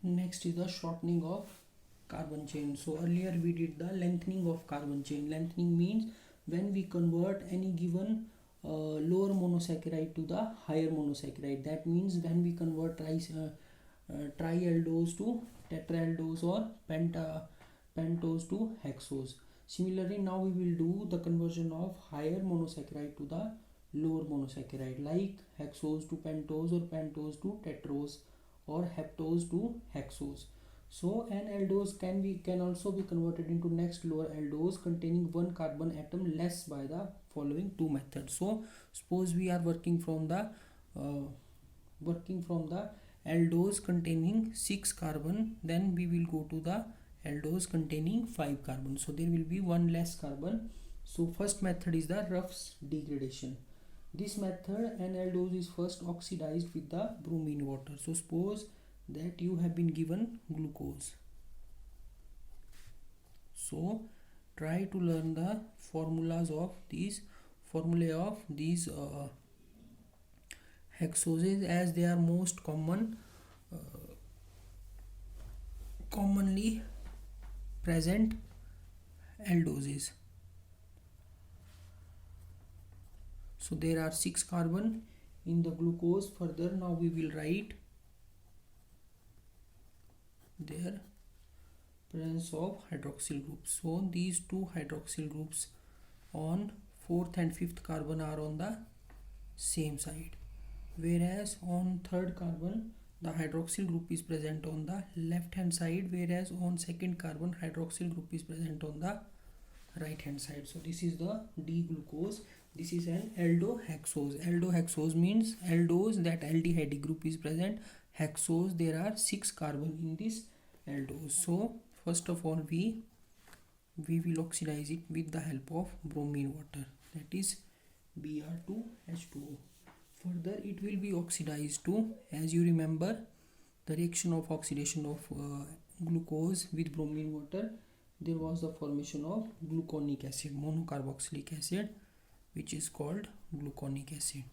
Next is the shortening of carbon chain. So earlier we did the lengthening of carbon chain. Lengthening means when we convert any given lower monosaccharide to the higher monosaccharide. That means when we convert trialdose to tetraaldose or pentose to hexose. Similarly, now we will do the conversion of higher monosaccharide to the lower monosaccharide, like hexose to pentose or pentose to tetrose or heptose to hexose. So an aldose can also be converted into next lower aldose containing one carbon atom less by the following two methods. So suppose we are uh, working from the aldose containing 6 carbon, then we will go to the aldose containing 5 carbon, so there will be one less carbon. So first method is the Ruff's degradation. This method, an aldose is first oxidized with the bromine water. So suppose that you have been given glucose, so try to learn the formulae of these hexoses, as they are most commonly present aldoses. So there are 6 carbon in the glucose. Further, now we will write their presence of hydroxyl groups. So these two hydroxyl groups on 4th and 5th carbon are on the same side, whereas on 3rd carbon the hydroxyl group is present on the left hand side, whereas on 2nd carbon hydroxyl group is present on the right hand side. So this is the D glucose. This is an aldohexose. Aldohexose means aldose, that aldehyde group is present. Hexose, there are 6 carbon in this aldose. So first of all we will oxidize it with the help of bromine water, that is Br2H2O. Further it will be oxidized to, as you remember, the reaction of oxidation of glucose with bromine water, there was the formation of gluconic acid, monocarboxylic acid, which is called gluconic acid.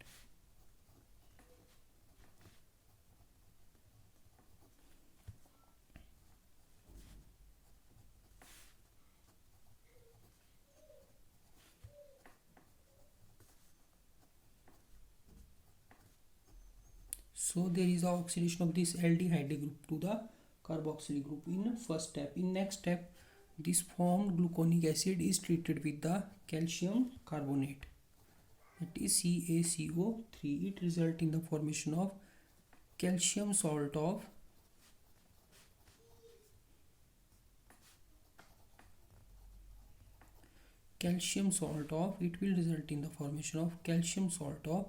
So there is the oxidation of this aldehyde group to the carboxylic group in first step. In next step, this formed gluconic acid is treated with the calcium carbonate, that is CaCO3. It results in the formation of calcium salt of it will result in the formation of calcium salt of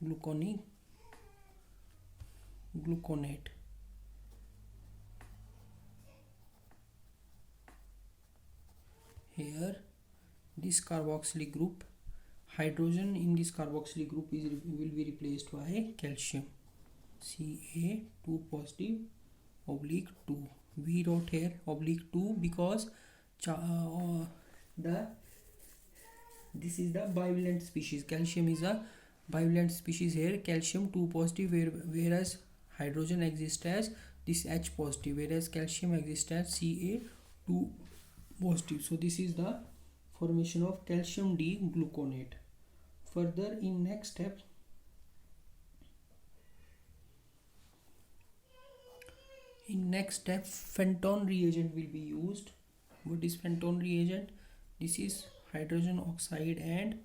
gluconate. Here this carboxylic group, hydrogen in this carboxylic group will be replaced by calcium, Ca2 positive oblique 2. We wrote here oblique 2 because this is the bivalent species. Calcium is a bivalent species here, calcium 2 positive, whereas hydrogen exists as this H positive, whereas calcium exists as Ca2 positive. So this is the formation of calcium D gluconate. Further, in next step, Fenton reagent will be used. What is Fenton reagent? This is hydrogen oxide and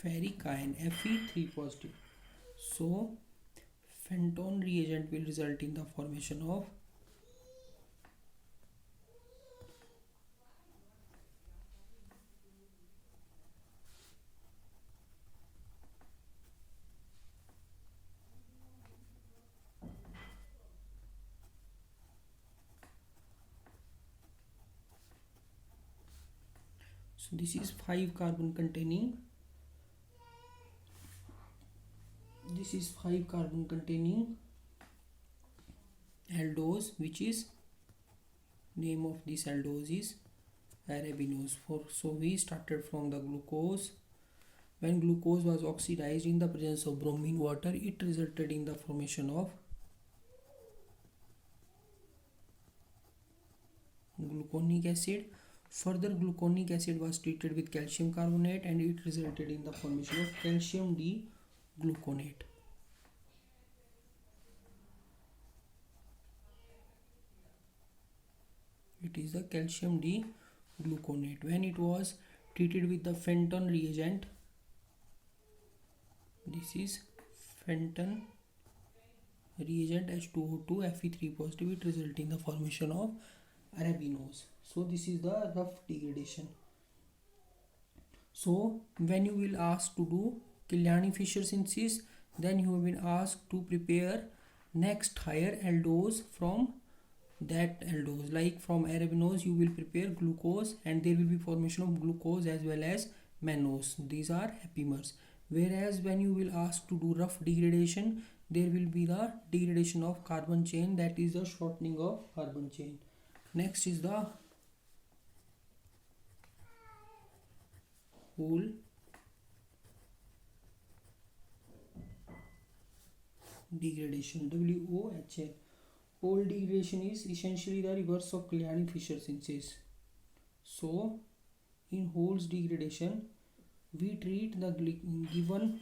ferric ion, Fe3 positive. So Fenton reagent will result in the formation of this is 5 carbon containing aldose, which is name of this aldose is arabinose. So we started from the glucose. When glucose was oxidized in the presence of bromine water, it resulted in the formation of gluconic acid. Further, gluconic acid was treated with calcium carbonate and it resulted in the formation of calcium D-gluconate. It is the calcium D-gluconate. When it was treated with the Fenton reagent, this is Fenton reagent H2O2 Fe3 positive, it results in the formation of arabinose. So this is the rough degradation. So when you will ask to do Kiliani-Fisher synthesis, then you have been asked to prepare next higher aldose from that aldose. Like from arabinose you will prepare glucose and there will be formation of glucose as well as mannose. These are epimers. Whereas when you will ask to do rough degradation, there will be the degradation of carbon chain, that is the shortening of carbon chain. Next is the whole degradation, WOHL. Whole degradation is essentially the reverse of Kiliani-Fisher synthesis. So in Hole's degradation we treat the given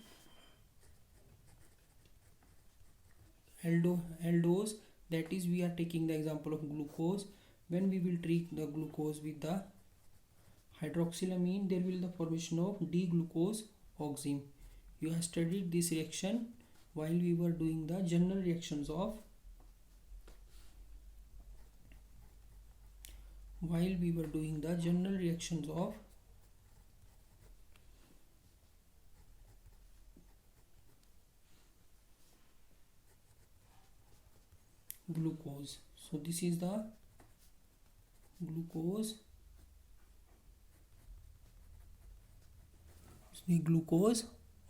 aldose, that is we are taking the example of glucose. When we will treat the glucose with the hydroxylamine, there will be the formation of D-glucose oxime. You have studied this reaction while we were doing the general reactions of glucose. So this is the glucose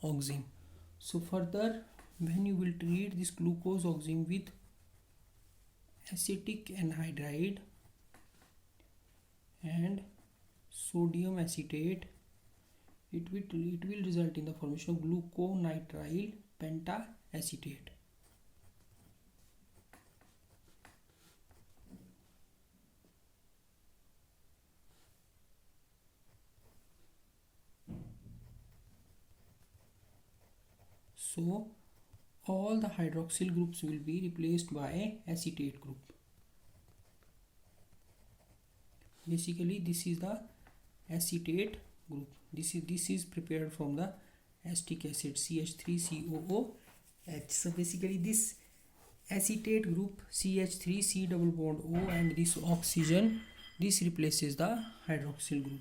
oxime. So further, when you will treat this glucose oxime with acetic anhydride and sodium acetate, it will result in the formation of gluconitrile pentacetate. So all the hydroxyl groups will be replaced by acetate group. Basically this is the acetate group. This is prepared from the acetic acid CH3COOH. So basically this acetate group CH3 C double bond O and this oxygen, this replaces the hydroxyl group.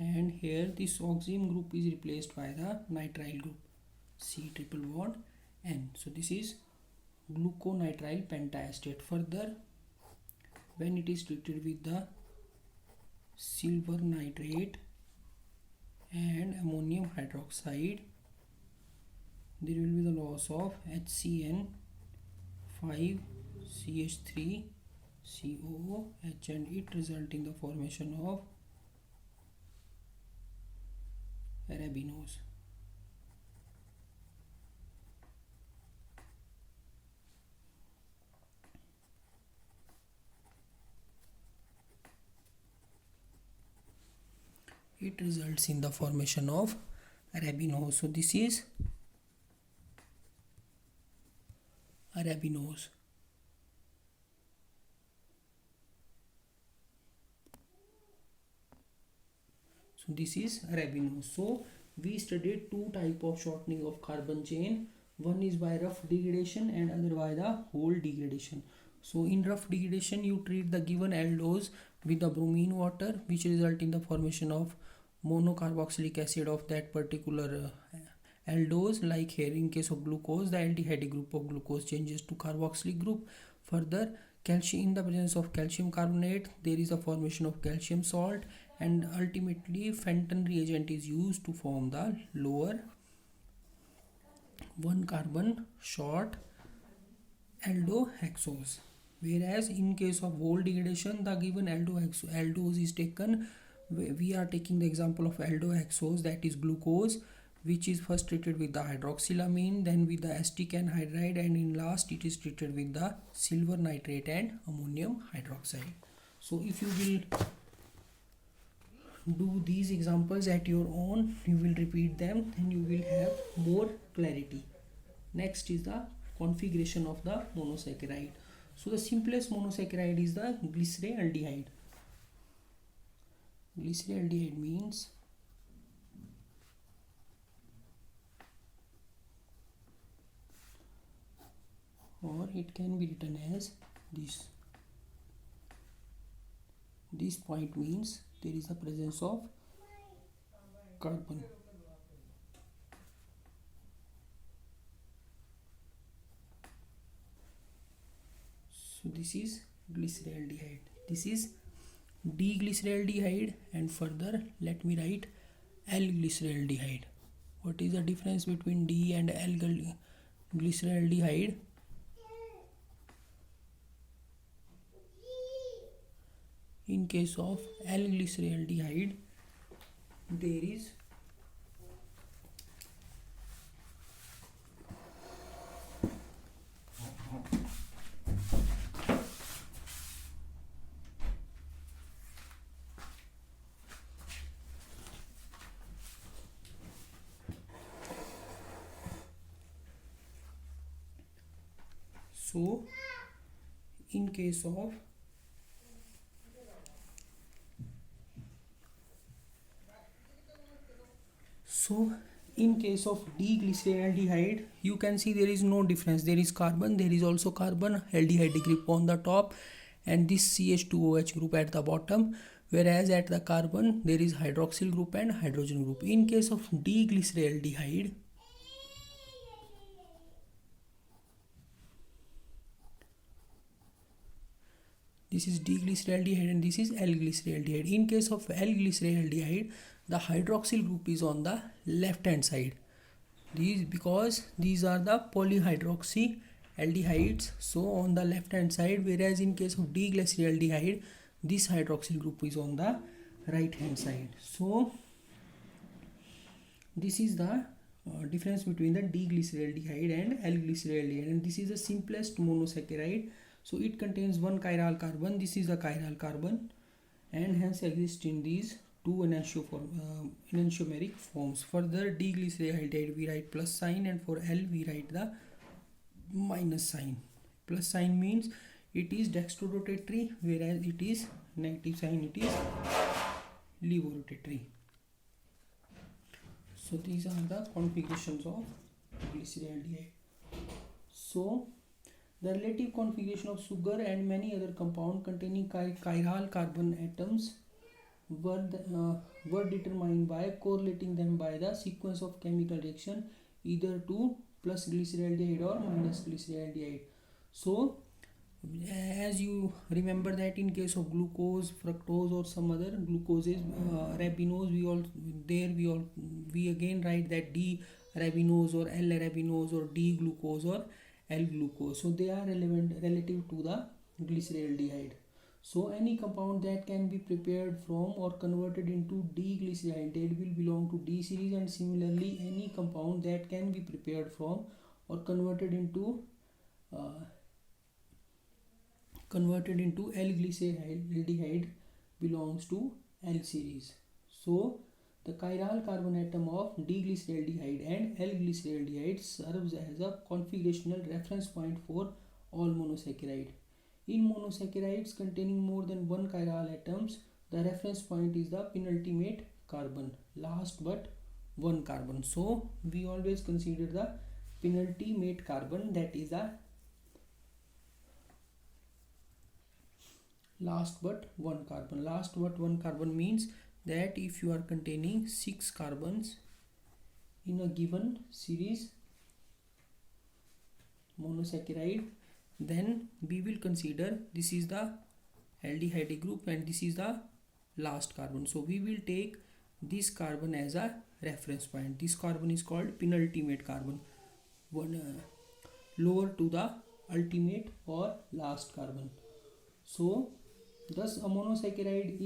And here this oxime group is replaced by the nitrile group C triple bond N. So this is gluconitrile pentacetate. Further, when it is treated with the silver nitrate and ammonium hydroxide, there will be the loss of HCN 5 CH3 COOH and it result in the formation of arabinose. It results in the formation of arabinose. So this is arabinose. So this is arabinose. So we studied two type of shortening of carbon chain. One is by rough degradation and other by the whole degradation. So in rough degradation you treat the given aldose with the bromine water, which result in the formation of monocarboxylic acid of that particular aldose. Like here in case of glucose, the aldehyde group of glucose changes to carboxylic group. Further, calcium, in the presence of calcium carbonate, there is a formation of calcium salt, and ultimately Fenton reagent is used to form the lower one carbon short aldohexose. Whereas in case of whole degradation, the given aldose is taken. We are taking the example of aldohexose, that is glucose, which is first treated with the hydroxylamine, then with the acetic anhydride, and in last it is treated with the silver nitrate and ammonium hydroxide. So if you will do these examples at your own, you will repeat them and you will have more clarity. Next is the configuration of the monosaccharide. So the simplest monosaccharide is the glyceraldehyde. Glyceraldehyde means or it can be written as this. This point means there is a presence of carbon. So this is glyceraldehyde. This is D-glyceraldehyde, and further let me write L-glyceraldehyde. What is the difference between D and L-glyceraldehyde? In case of L-glyceraldehyde, there is so in case of D-glyceraldehyde, you can see there is no difference. There is carbon, there is also carbon aldehyde group on the top, and this CH2OH group at the bottom, whereas at the carbon there is hydroxyl group and hydrogen group. In case of D-glyceraldehyde, this is D-glyceraldehyde and this is L-glyceraldehyde. In case of L-glyceraldehyde, the hydroxyl group is on the left hand side. Because these are the polyhydroxy aldehydes, so on the left hand side, whereas in case of D-glyceraldehyde, this hydroxyl group is on the right hand side. So this is the difference between the D-glyceraldehyde and L-glyceraldehyde, and this is the simplest monosaccharide. So it contains one chiral carbon. This is the chiral carbon, and hence exists in these two enantiomeric forms. Further, D-glyceraldehyde we write plus sign, and for L we write the minus sign. Plus sign means it is dextrorotatory, whereas it is negative sign, it is levorotatory. So these are the configurations of glyceraldehyde. So the relative configuration of sugar and many other compounds containing chiral carbon atoms were determined by correlating them by the sequence of chemical reaction, either to plus glyceraldehyde or minus glyceraldehyde. So as you remember that in case of glucose, fructose or some other glucoses, arabinose, we again write that D arabinose or L arabinose or D glucose or L glucose. So they are relative to the glyceraldehyde. So any compound that can be prepared from or converted into D-glyceraldehyde will belong to D series, and similarly any compound that can be prepared from or converted into L-glyceraldehyde belongs to L series. So the chiral carbon atom of D-glyceraldehyde and L-glyceraldehyde serves as a configurational reference point for all monosaccharide. In monosaccharides containing more than one chiral atoms, the reference point is the penultimate carbon, last but one carbon. So we always consider the penultimate carbon, that is the last but one carbon. Last but one carbon means that if you are containing 6 carbons in a given series monosaccharide, then we will consider this is the aldehyde group and this is the last carbon. So we will take this carbon as a reference point. This carbon is called penultimate carbon. one lower to the ultimate or last carbon. So thus a monosaccharide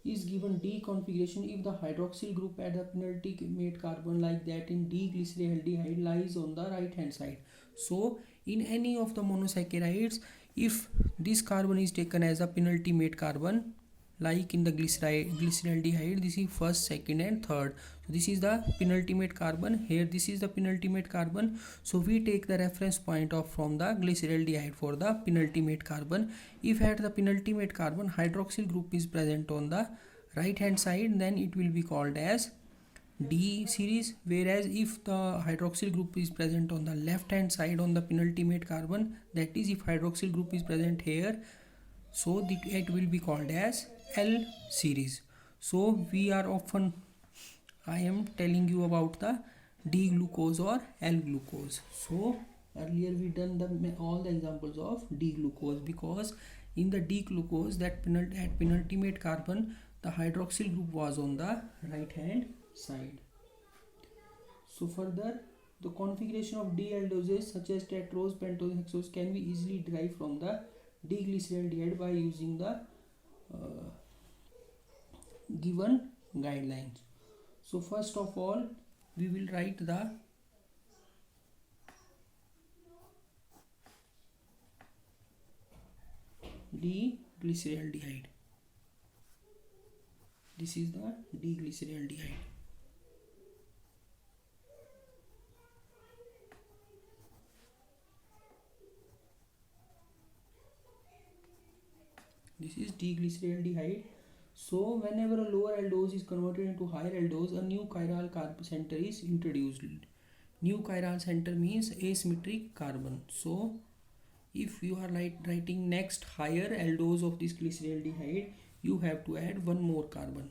is given D configuration if the hydroxyl group at the penultimate carbon, like that in D-glyceraldehyde, lies on the right hand side. So in any of the monosaccharides, if this carbon is taken as a penultimate carbon, like in the glyceraldehyde, this is first, second and third. So this is the penultimate carbon, here this is the penultimate carbon. So we take the reference point of from the glyceraldehyde for the penultimate carbon. If at the penultimate carbon hydroxyl group is present on the right hand side, then it will be called as D series, whereas if the hydroxyl group is present on the left hand side on the penultimate carbon, that is if hydroxyl group is present here, so it will be called as L series. So I am telling you about the D glucose or L glucose. So earlier we done all the examples of D glucose, because in the D glucose at penultimate carbon the hydroxyl group was on the right hand side. So further, the configuration of D aldoses such as tetrose, pentose, hexose can be easily derived from the D-glyceraldehyde by using the given guidelines. So first of all, we will write the D-glyceraldehyde. This is the D-glyceraldehyde. This is D-glyceraldehyde. So whenever a lower aldose is converted into higher aldose, a new chiral carbon center is introduced. New chiral center means asymmetric carbon. So if you are writing next higher aldose of this glyceraldehyde, you have to add one more carbon.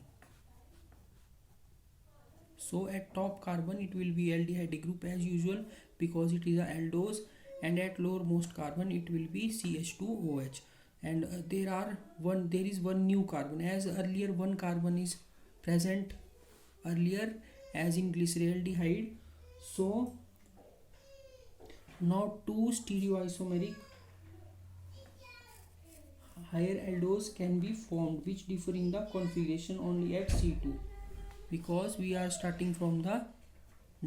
So at top carbon it will be aldehyde group as usual, because it is a aldose, and at lowermost carbon it will be CH2OH. And there is one new carbon, as earlier one carbon is present earlier as in glyceraldehyde. So now two stereoisomeric higher aldose can be formed, which differ in the configuration only at C2, because we are starting from the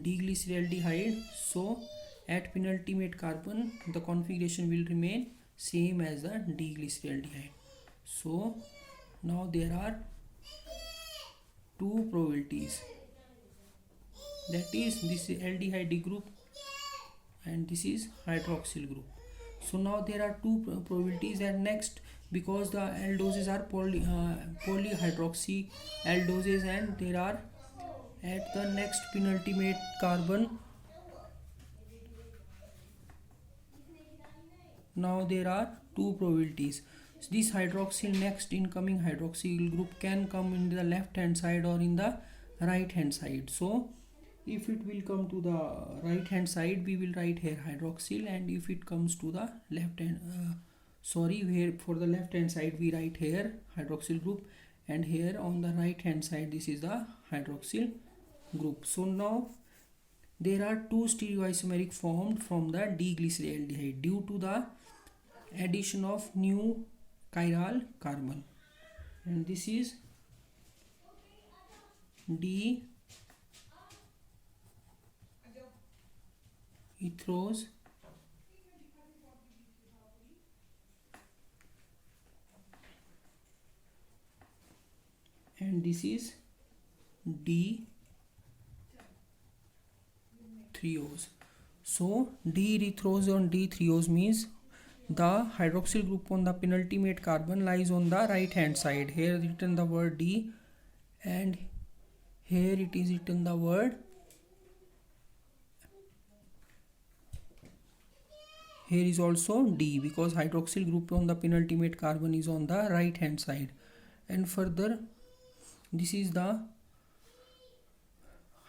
D-glyceraldehyde. So at penultimate carbon the configuration will remain same as the D-glyceraldehyde. So now there are two probabilities, that is this is aldehyde group and this is hydroxyl group. So now there are two probabilities, and next, because the aldoses are polyhydroxy aldoses, and there are at the next penultimate carbon, now there are two probabilities. This hydroxyl, next incoming hydroxyl group can come in the left hand side or in the right hand side. So if it will come to the right hand side, we will write here hydroxyl, and if it comes to the left hand here for the left hand side we write here hydroxyl group, and here on the right hand side this is the hydroxyl group. So now there are two stereoisomeric formed from the D-glyceraldehyde due to the addition of new chiral carbon, and this is D ethose and this is D triose. So D ethose and D triose means the hydroxyl group on the penultimate carbon lies on the right hand side. Here written the word D, and here it is written the word, here is also D, because hydroxyl group on the penultimate carbon is on the right hand side. And further, this is the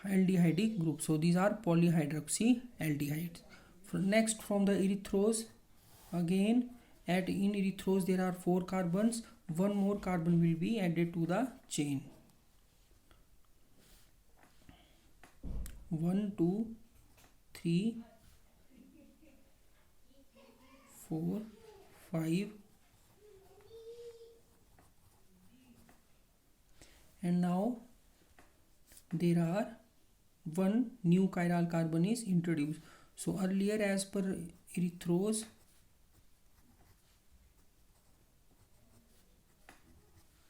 aldehyde group. So these are polyhydroxy aldehydes. Next, from the erythrose, again in erythrose there are 4 carbons, one more carbon will be added to the chain. 1 2 3 4 5, and now there are one new chiral carbon is introduced. So earlier, as per erythros,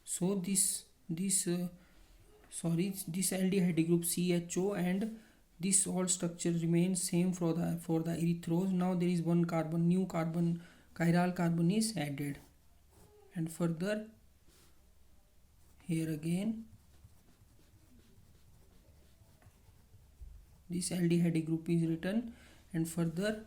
so this aldehyde group CHO, and this all structure remains same for the erythros. Now there is one new chiral carbon is added, and further here again this aldehyde group is written, and further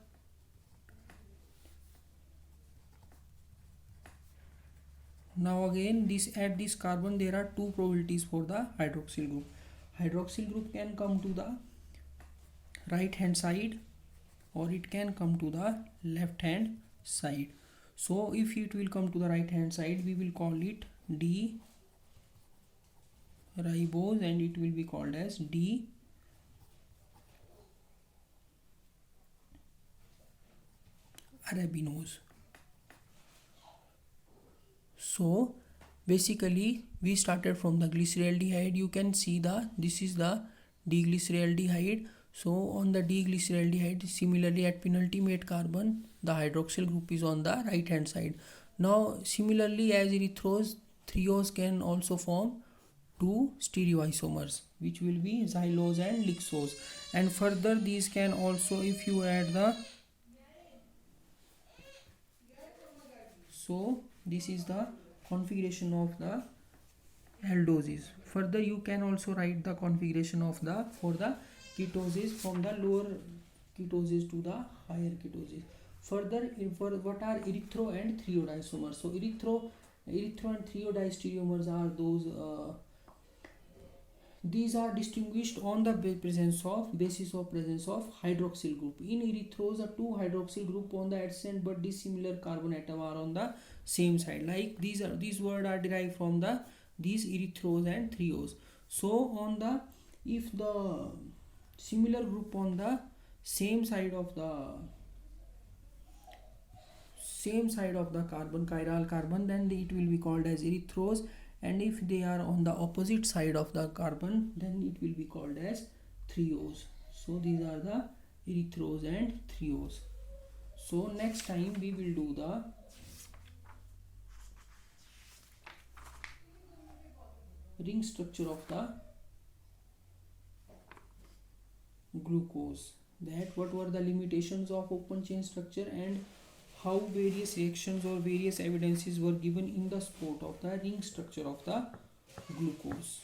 now again at this carbon there are two probabilities for the hydroxyl group. Hydroxyl group can come to the right hand side or it can come to the left hand side. So if it will come to the right hand side, we will call it D ribose, and it will be called as D arabinose. So basically we started from the glyceraldehyde. You can see this is the D-glyceraldehyde. So on the D-glyceraldehyde, similarly at penultimate carbon, the hydroxyl group is on the right hand side. Now similarly as erythros, threose can also form two stereoisomers, which will be xylose and lixose, and further these can also, if you add the, so this is the configuration of the aldoses. Further you can also write the configuration of the for the ketoses from the lower ketoses to the higher ketoses. Further, for what are erythro and threoisomers? So erythro and threodiastereomers are those these are distinguished on the basis of presence of hydroxyl group. In erythros, the two hydroxyl group on the adjacent but dissimilar carbon atom are on the same side. Like these words are derived from these erythros and threos. So if the similar group on the same side of the carbon, chiral carbon, then it will be called as erythros, and if they are on the opposite side of the carbon, then it will be called as threos. So these are the erythros and threos. So next time we will do the ring structure of the glucose, that what were the limitations of open chain structure and how various reactions or various evidences were given in the support of the ring structure of the glucose.